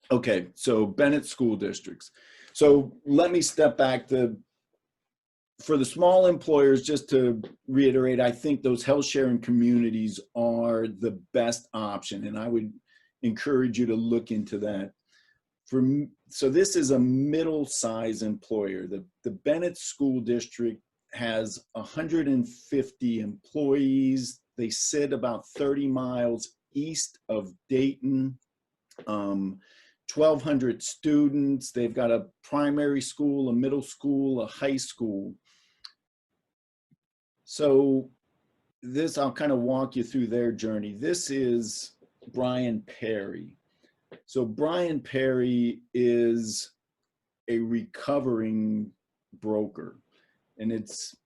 Okay, so Bennett school districts. So let me step back for the small employers, just to reiterate, I think those health sharing communities are the best option, and I would encourage you to look into that. So this is a middle-size employer. The Bennett School District has 150 employees. They sit about 30 miles east of Dayton. 1,200 students. They've got a primary school, a middle school, a high school. So this, I'll kind of walk you through their journey. This is Bryan Perry. So Bryan Perry is a recovering broker. And it's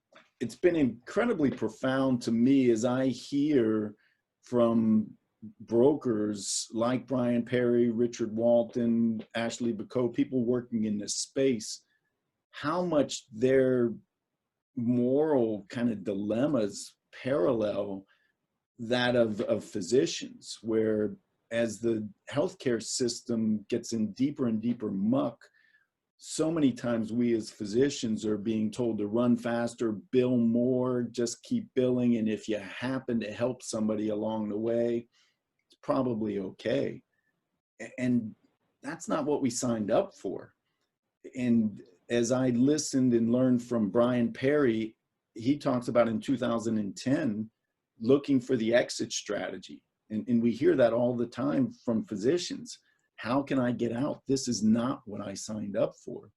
been incredibly profound to me as I hear from brokers like Bryan Perry, Richard Walton, Ashley Bacot, people working in this space, how much their moral kind of dilemmas parallel that of physicians, where as the healthcare system gets in deeper and deeper muck, so many times we as physicians are being told to run faster, bill more, just keep billing, and if you happen to help somebody along the way, it's probably okay. And that's not what we signed up for. And as I listened and learned from Bryan Perry, he talks about in 2010 looking for the exit strategy. And we hear that all the time from physicians. How can I get out? This is not what I signed up for.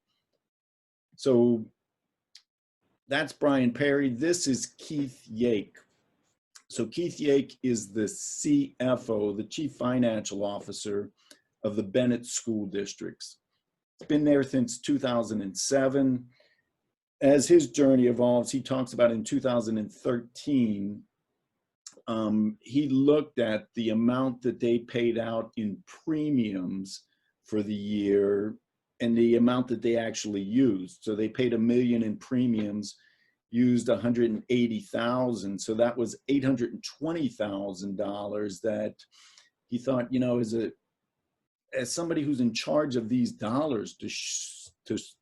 So that's Bryan Perry. This is Keith Yake. So Keith Yake is the CFO, the Chief Financial Officer of the Bennett School Districts. It's been there since 2007. As his journey evolves, he talks about in 2013, he looked at the amount that they paid out in premiums for the year and the amount that they actually used. So they paid $1 million in premiums, used 180,000. So that was $820,000 that he thought, you know, as somebody who's in charge of these dollars to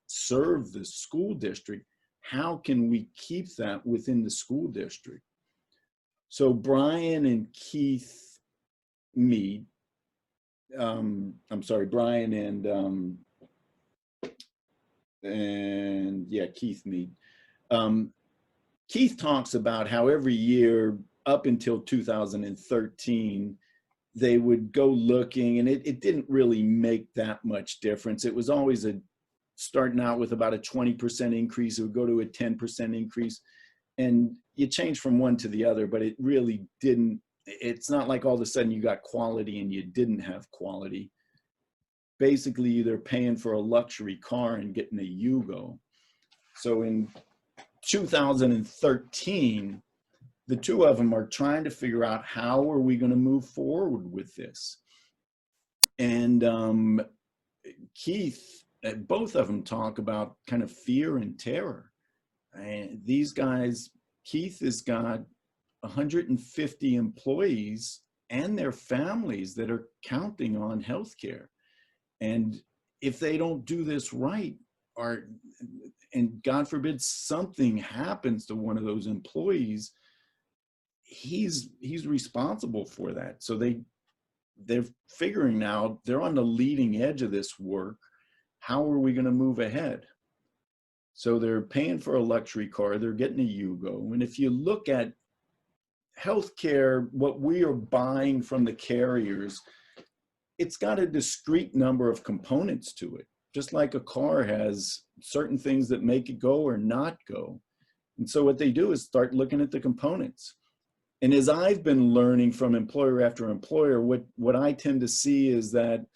serve the school district, how can we keep that within the school district? So Bryan and Keith meet. I'm sorry, Bryan and yeah, Keith meet. Keith talks about how every year up until 2013, they would go looking, and it didn't really make that much difference. It was always starting out with about a 20% increase. It would go to a 10% increase. And you change from one to the other, but it really didn't. It's not like all of a sudden you got quality and you didn't have quality. Basically, they're paying for a luxury car and getting a Yugo. So in 2013, the two of them are trying to figure out how are we going to move forward with this. And Keith, both of them talk about kind of fear and terror. And these guys, Keith has got 150 employees and their families that are counting on healthcare. And if they don't do this right, and God forbid something happens to one of those employees, he's responsible for that. So they're figuring now, they're on the leading edge of this work. How are we going to move ahead? So they're paying for a luxury car, they're getting a Yugo. And if you look at healthcare, what we are buying from the carriers, it's got a discrete number of components to it. Just like a car has certain things that make it go or not go. And so what they do is start looking at the components. And as I've been learning from employer after employer, what I tend to see is that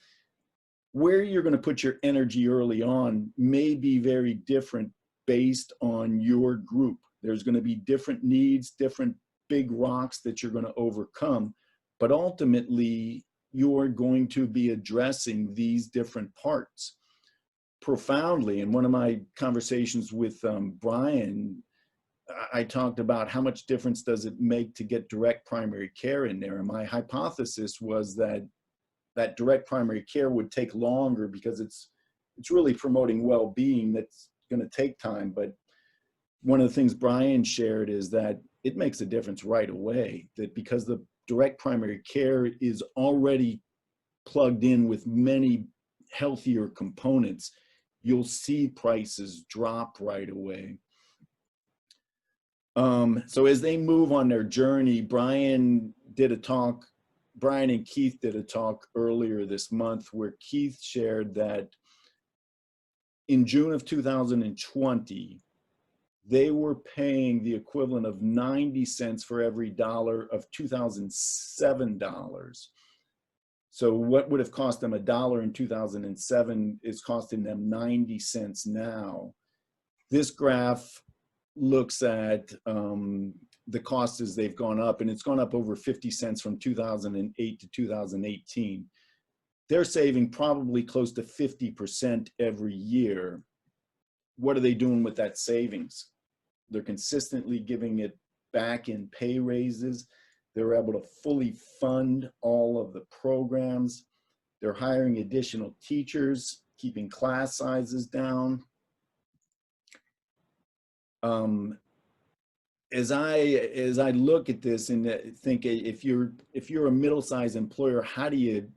where you're going to put your energy early on may be very different based on your group. There's going to be different needs, different big rocks that you're going to overcome, but ultimately you're going to be addressing these different parts profoundly. In one of my conversations with Bryan, I talked about how much difference does it make to get direct primary care in there. And my hypothesis was that that direct primary care would take longer because it's really promoting well-being. That's going to take time. But one of the things Bryan shared is that it makes a difference right away, that because the direct primary care is already plugged in with many healthier components, you'll see prices drop right away. So as they move on their journey, Bryan and Keith did a talk earlier this month where Keith shared that in June of 2020, they were paying the equivalent of 90 cents for every dollar of 2007 dollars. So what would have cost them $1 in 2007 is costing them 90 cents now. This graph looks at the cost as they've gone up, and it's gone up over 50 cents from 2008 to 2018. They're saving probably close to 50% every year. What are they doing with that savings? They're consistently giving it back in pay raises. They're able to fully fund all of the programs. They're hiring additional teachers, keeping class sizes down. As I look at this and think, if you're a middle-sized employer, how do you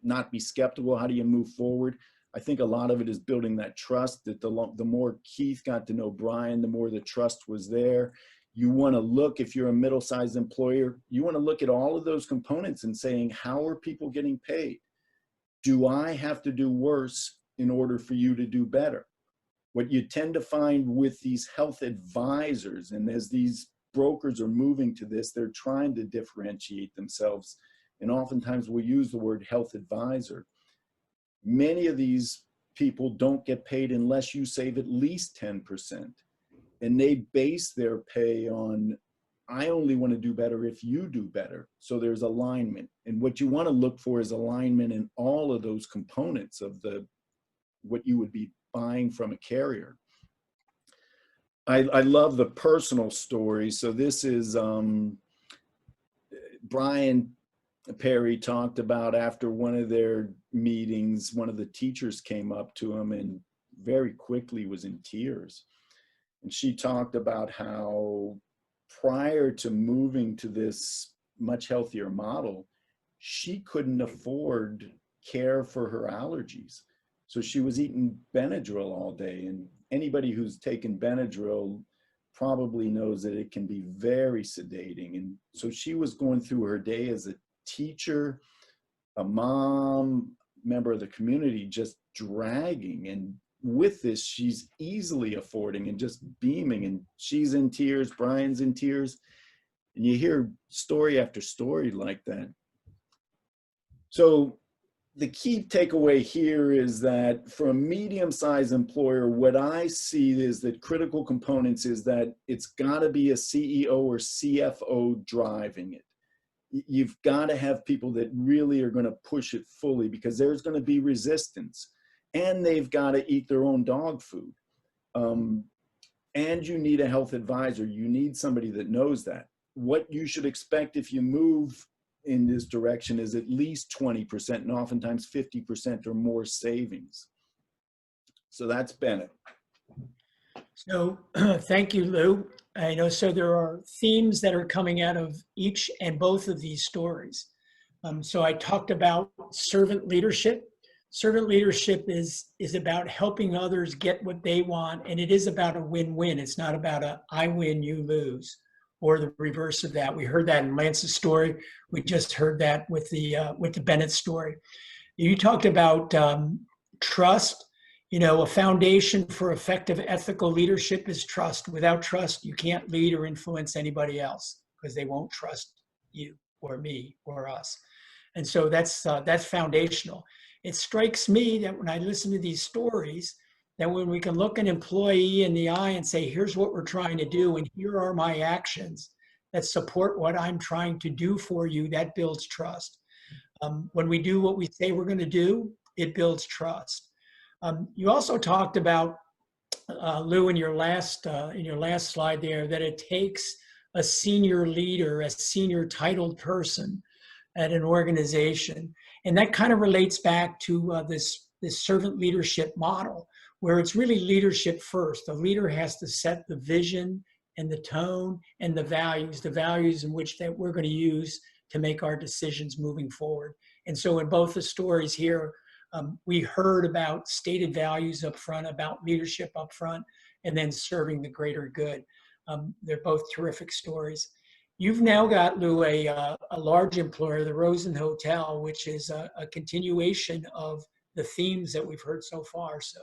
not be skeptical? How do you move forward? I think a lot of it is building that trust, that the more Keith got to know Bryan, the more the trust was there. You want to look, if you're a middle-sized employer, you want to look at all of those components and saying, how are people getting paid? Do I have to do worse in order for you to do better? What you tend to find with these health advisors, and as these brokers are moving to this, they're trying to differentiate themselves. And oftentimes we'll use the word health advisor. Many of these people don't get paid unless you save at least 10%. And they base their pay on, I only want to do better if you do better. So there's alignment. And what you want to look for is alignment in all of those components of what you would be buying from a carrier. I love the personal story. So this is Bryan Perry talked about, after one of their meetings, one of the teachers came up to him and very quickly was in tears. And she talked about how prior to moving to this much healthier model, she couldn't afford care for her allergies. So she was eating Benadryl all day. And anybody who's taken Benadryl probably knows that it can be very sedating. And so she was going through her day as a teacher, a mom, member of the community, just dragging. And with this, she's easily affording and just beaming, and she's in tears, Bryan's in tears. And you hear story after story like that. So the key takeaway here is that for a medium-sized employer, what I see is that critical components is that it's got to be a CEO or CFO driving it. You've got to have people that really are going to push it fully, because there's going to be resistance, and they've got to eat their own dog food. And you need a health advisor. You need somebody that knows that. What you should expect if you move in this direction is at least 20% and oftentimes 50% or more savings. So that's Bennett. So thank you, Lou. I know, so there are themes that are coming out of each and both of these stories. So I talked about servant leadership. Servant leadership is about helping others get what they want, and it is about a win-win. It's not about a I win, you lose, or the reverse of that. We heard that in Lance's story. We just heard that with the Bennett story. You talked about trust. You know, a foundation for effective ethical leadership is trust. Without trust, you can't lead or influence anybody else, because they won't trust you or me or us. And so that's foundational. It strikes me that when I listen to these stories, that when we can look an employee in the eye and say, here's what we're trying to do, and here are my actions that support what I'm trying to do for you, that builds trust. When we do what we say we're going to do, it builds trust. You also talked about, Lou, in your last slide there, that it takes a senior leader, a senior titled person at an organization. And that kind of relates back to this servant leadership model, where it's really leadership first. The leader has to set the vision and the tone and the values in which that we're going to use to make our decisions moving forward. And so in both the stories here, we heard about stated values up front, about leadership up front, and then serving the greater good. They're both terrific stories. You've now got, Lou, a large employer, the Rosen Hotel, which is a continuation of the themes that we've heard so far. So